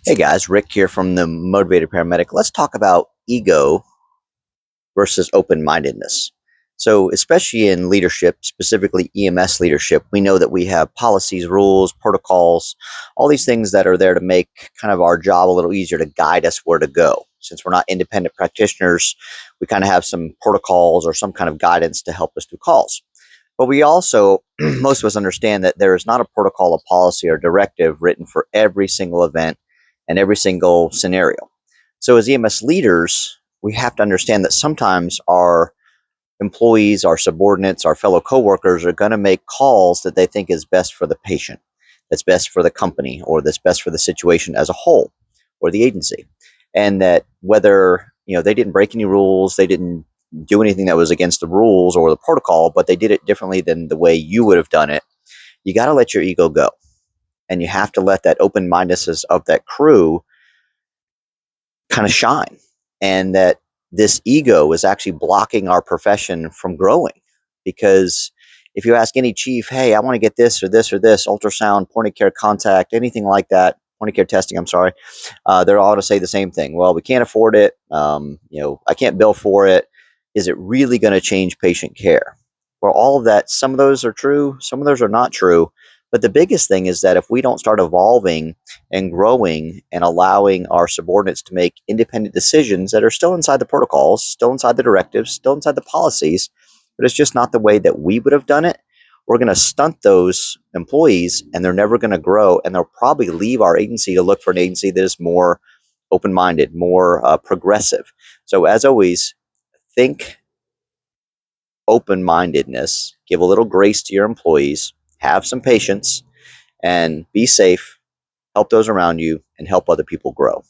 Hey guys, Rick here from the Motivated Paramedic. Let's talk about ego versus open-mindedness. So, especially in leadership, specifically EMS leadership, we know that we have policies, rules, protocols, all these things that are there to make kind of our job a little easier to guide us where to go. Since we're not independent practitioners, we kind of have some protocols or some kind of guidance to help us through calls. But we also, most of us understand that there is not a protocol, a policy, or directive written for every single event and every single scenario. So, as EMS leaders, we have to understand that sometimes our employees, our subordinates, our fellow coworkers are going to make calls that they think is best for the patient, that's best for the company, or that's best for the situation as a whole, or the agency. And that whether they didn't break any rules, they didn't do anything that was against the rules or the protocol, but they did it differently than the way you would have done it. You got to let your ego go, and you have to let that open-mindedness of that crew kind of shine, and that this ego is actually blocking our profession from growing. Because if you ask any chief, hey, I want to get this or this or this, ultrasound, point of care contact, anything like that, point of care testing, I'm sorry, they're all going to say the same thing. Well, we can't afford it. I can't bill for it. Is it really going to change patient care? Well, all of that, some of those are true, some of those are not true. But the biggest thing is that if we don't start evolving and growing and allowing our subordinates to make independent decisions that are still inside the protocols, still inside the directives, still inside the policies, but it's just not the way that we would have done it, we're going to stunt those employees, and they're never going to grow, and they'll probably leave our agency to look for an agency that is more open-minded, more progressive. So as always, think open-mindedness, give a little grace to your employees, have some patience, and be safe, help those around you, and help other people grow.